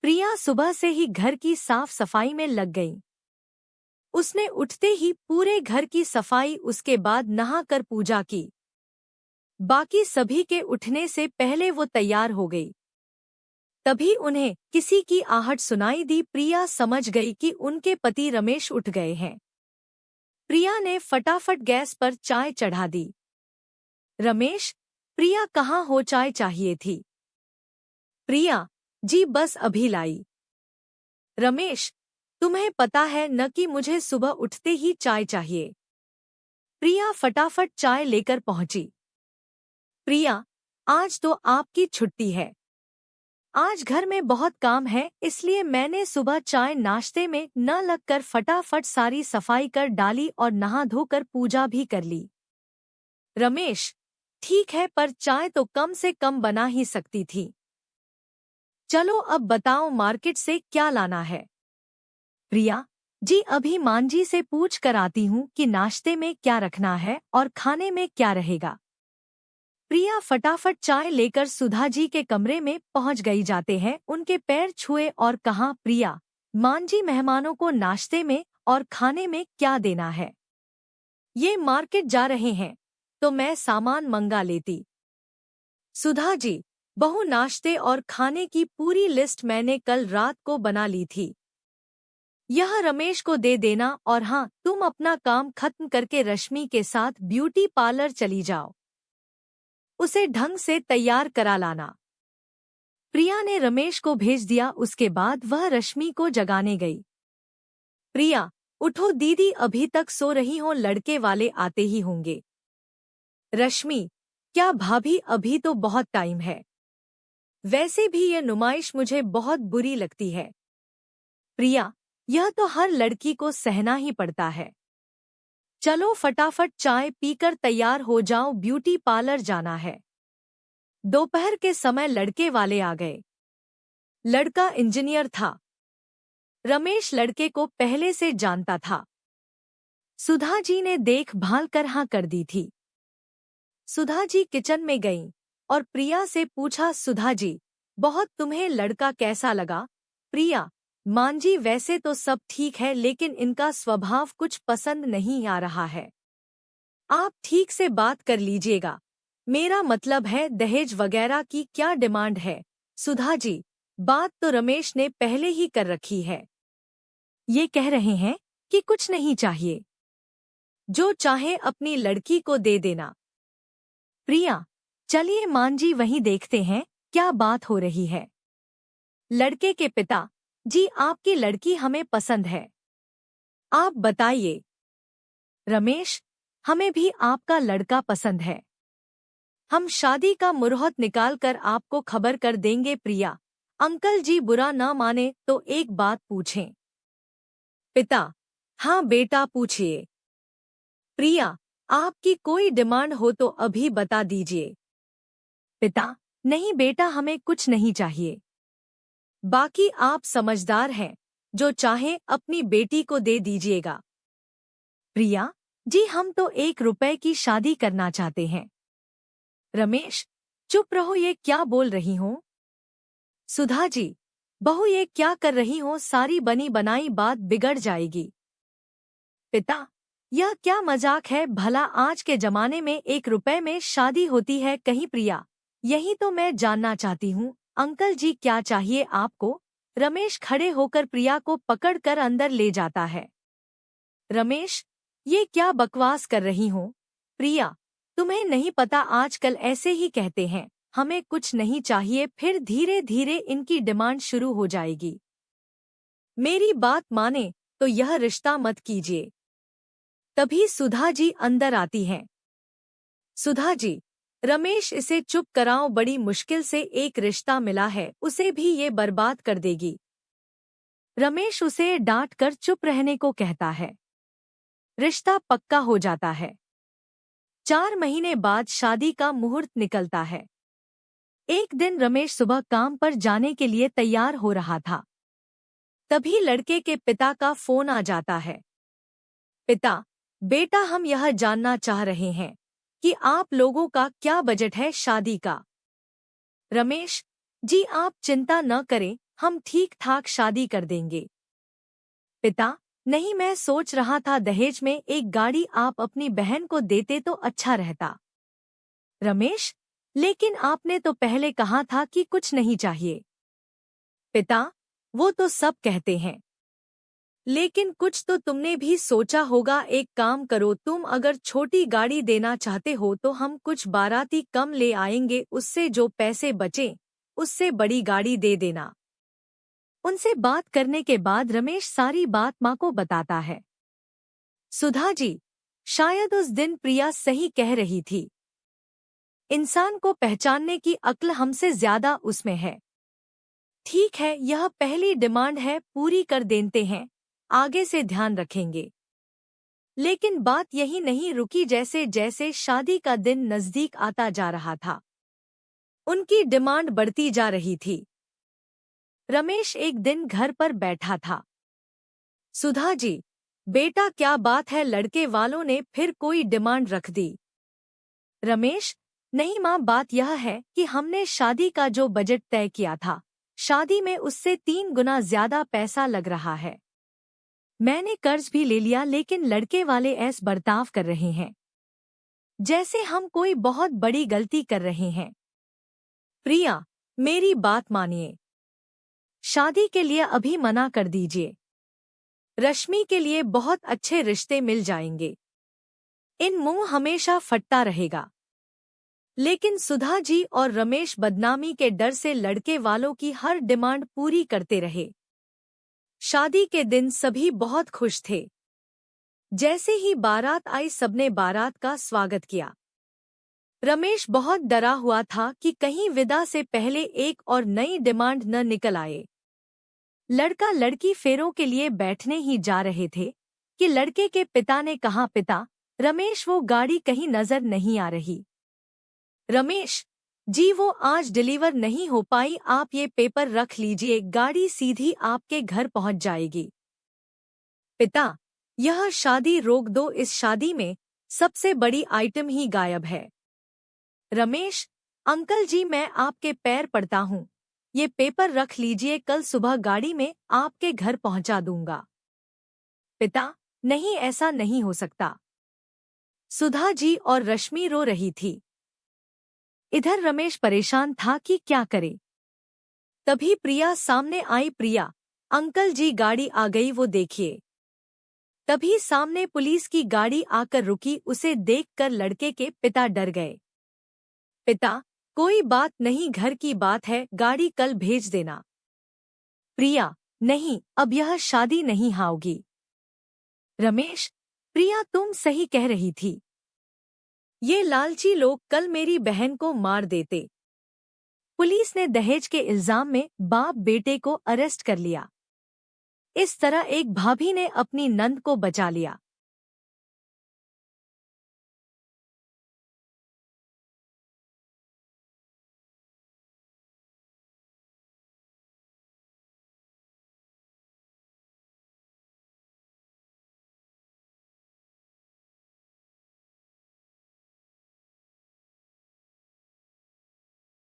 प्रिया सुबह से ही घर की साफ सफाई में लग गई। उसने उठते ही पूरे घर की सफाई, उसके बाद नहाकर पूजा की। बाकी सभी के उठने से पहले वो तैयार हो गई। तभी उन्हें किसी की आहट सुनाई दी। प्रिया समझ गई कि उनके पति रमेश उठ गए हैं। प्रिया ने फटाफट गैस पर चाय चढ़ा दी। रमेश, प्रिया कहाँ हो? चाय चाहिए थी। प्रिया, जी बस अभी लाई। रमेश, तुम्हें पता है न कि मुझे सुबह उठते ही चाय चाहिए। प्रिया फटाफट चाय लेकर पहुंची। प्रिया, आज तो आपकी छुट्टी है। आज घर में बहुत काम है, इसलिए मैंने सुबह चाय नाश्ते में न लगकर फटाफट सारी सफाई कर डाली और नहा धोकर पूजा भी कर ली। रमेश, ठीक है, पर चाय तो कम से कम बना ही सकती थी। चलो अब बताओ मार्केट से क्या लाना है। प्रिया, जी अभी मांझी से पूछ कर आती हूँ कि नाश्ते में क्या रखना है और खाने में क्या रहेगा। प्रिया फटाफट चाय लेकर सुधा जी के कमरे में पहुँच गई। जाते हैं उनके पैर छुए और कहा, प्रिया, मांझी मेहमानों को नाश्ते में और खाने में क्या देना है? ये मार्केट जा रहे हैं तो मैं सामान मंगा लेती। सुधा जी, बहू, नाश्ते और खाने की पूरी लिस्ट मैंने कल रात को बना ली थी। यह रमेश को दे देना और हाँ, तुम अपना काम खत्म करके रश्मि के साथ ब्यूटी पार्लर चली जाओ। उसे ढंग से तैयार करा लाना। प्रिया ने रमेश को भेज दिया। उसके बाद वह रश्मि को जगाने गई। प्रिया, उठो दीदी, अभी तक सो रही हो, लड़के वाले आते ही होंगे। रश्मि, क्या भाभी, अभी तो बहुत टाइम है। वैसे भी ये नुमाइश मुझे बहुत बुरी लगती है। प्रिया, यह तो हर लड़की को सहना ही पड़ता है। चलो फटाफट चाय पीकर तैयार हो जाओ, ब्यूटी पार्लर जाना है। दोपहर के समय लड़के वाले आ गए। लड़का इंजीनियर था। रमेश लड़के को पहले से जानता था। सुधा जी ने देखभाल कर हाँ कर दी थी। सुधा जी किचन में गईं और प्रिया से पूछा, सुधा जी, बहुत तुम्हें लड़का कैसा लगा? प्रिया, मांझी, वैसे तो सब ठीक है, लेकिन इनका स्वभाव कुछ पसंद नहीं आ रहा है। आप ठीक से बात कर लीजिएगा। मेरा मतलब है दहेज वगैरह की क्या डिमांड है? सुधा जी, बात तो रमेश ने पहले ही कर रखी है। ये कह रहे हैं कि कुछ नहीं चाहिए, जो चाहे अपनी लड़की को दे देना। प्रिया, चलिए मांझी, वहीं देखते हैं क्या बात हो रही है। लड़के के पिता, जी आपकी लड़की हमें पसंद है। आप बताइए। रमेश, हमें भी आपका लड़का पसंद है। हम शादी का मुहूर्त निकालकर आपको खबर कर देंगे। प्रिया, अंकल जी बुरा न माने तो एक बात पूछें। पिता, हाँ बेटा पूछिए। प्रिया, आपकी कोई डिमांड हो तो अभी बता दीजिए। पिता, नहीं बेटा, हमें कुछ नहीं चाहिए। बाकी आप समझदार हैं, जो चाहे अपनी बेटी को दे दीजिएगा। प्रिया, जी हम तो 1 रुपए की शादी करना चाहते हैं। रमेश, चुप रहो, ये क्या बोल रही हो? सुधा जी, बहू ये क्या कर रही हो? सारी बनी बनाई बात बिगड़ जाएगी। पिता, यह क्या मजाक है? भला आज के जमाने में 1 रुपए में शादी होती है कहीं? प्रिया, यही तो मैं जानना चाहती हूँ। अंकल जी क्या चाहिए आपको? रमेश खड़े होकर प्रिया को पकड़कर अंदर ले जाता है। रमेश, ये क्या बकवास कर रही हो? प्रिया, तुम्हें नहीं पता, आजकल ऐसे ही कहते हैं, हमें कुछ नहीं चाहिए, फिर धीरे धीरे इनकी डिमांड शुरू हो जाएगी। मेरी बात माने तो यह रिश्ता मत कीजिए। तभी सुधा जी अंदर आती हैं। सुधा जी, रमेश इसे चुप कराओ, बड़ी मुश्किल से एक रिश्ता मिला है, उसे भी ये बर्बाद कर देगी। रमेश उसे डांट कर चुप रहने को कहता है। रिश्ता पक्का हो जाता है। 4 महीने बाद शादी का मुहूर्त निकलता है। एक दिन रमेश सुबह काम पर जाने के लिए तैयार हो रहा था। तभी लड़के के पिता का फोन आ जाता है। पिता, बेटा, हम यह जानना चाह रहे हैं कि आप लोगों का क्या बजट है शादी का। रमेश, जी आप चिंता न करें, हम ठीक ठाक शादी कर देंगे। पिता, नहीं, मैं सोच रहा था दहेज में एक गाड़ी आप अपनी बहन को देते तो अच्छा रहता। रमेश, लेकिन आपने तो पहले कहा था कि कुछ नहीं चाहिए। पिता, वो तो सब कहते हैं, लेकिन कुछ तो तुमने भी सोचा होगा। एक काम करो, तुम अगर छोटी गाड़ी देना चाहते हो तो हम कुछ बाराती कम ले आएंगे, उससे जो पैसे बचे उससे बड़ी गाड़ी दे देना। उनसे बात करने के बाद रमेश सारी बात माँ को बताता है। सुधा जी, शायद उस दिन प्रिया सही कह रही थी। इंसान को पहचानने की अक्ल हमसे ज्यादा उसमें है। ठीक है, यह पहली डिमांड है, पूरी कर देते हैं, आगे से ध्यान रखेंगे। लेकिन बात यही नहीं रुकी। जैसे जैसे शादी का दिन नजदीक आता जा रहा था, उनकी डिमांड बढ़ती जा रही थी। रमेश एक दिन घर पर बैठा था। सुधा जी, बेटा क्या बात है, लड़के वालों ने फिर कोई डिमांड रख दी? रमेश, नहीं माँ, बात यह है कि हमने शादी का जो बजट तय किया था, शादी में उससे 3 गुना ज्यादा पैसा लग रहा है। मैंने कर्ज भी ले लिया, लेकिन लड़के वाले ऐसा बर्ताव कर रहे हैं जैसे हम कोई बहुत बड़ी गलती कर रहे हैं। प्रिया, मेरी बात मानिए, शादी के लिए अभी मना कर दीजिए। रश्मि के लिए बहुत अच्छे रिश्ते मिल जाएंगे, इन मुंह हमेशा फटता रहेगा। लेकिन सुधा जी और रमेश बदनामी के डर से लड़के वालों की हर डिमांड पूरी करते रहे। शादी के दिन सभी बहुत खुश थे। जैसे ही बारात आई, सबने बारात का स्वागत किया। रमेश बहुत डरा हुआ था कि कहीं विदा से पहले एक और नई डिमांड न निकल आए। लड़का लड़की फेरों के लिए बैठने ही जा रहे थे कि लड़के के पिता ने कहा, पिता रमेश, वो गाड़ी कहीं नजर नहीं आ रही। रमेश जी, वो आज डिलीवर नहीं हो पाई, आप ये पेपर रख लीजिए, गाड़ी सीधी आपके घर पहुंच जाएगी। पिता, यह शादी रोक दो, इस शादी में सबसे बड़ी आइटम ही गायब है। रमेश, अंकल जी, मैं आपके पैर पड़ता हूँ, ये पेपर रख लीजिए, कल सुबह गाड़ी में आपके घर पहुंचा दूंगा। पिता, नहीं, ऐसा नहीं हो सकता। सुधा जी और रश्मि रो रही थी। इधर रमेश परेशान था कि क्या करे। तभी प्रिया सामने आई। प्रिया, अंकल जी, गाड़ी आ गई, वो देखिए। तभी सामने पुलिस की गाड़ी आकर रुकी। उसे देखकर लड़के के पिता डर गए। पिता, कोई बात नहीं, घर की बात है, गाड़ी कल भेज देना। प्रिया, नहीं, अब यह शादी नहीं होगी। रमेश, प्रिया तुम सही कह रही थी, ये लालची लोग कल मेरी बहन को मार देते। पुलिस ने दहेज के इल्जाम में बाप बेटे को अरेस्ट कर लिया। इस तरह एक भाभी ने अपनी नंद को बचा लिया।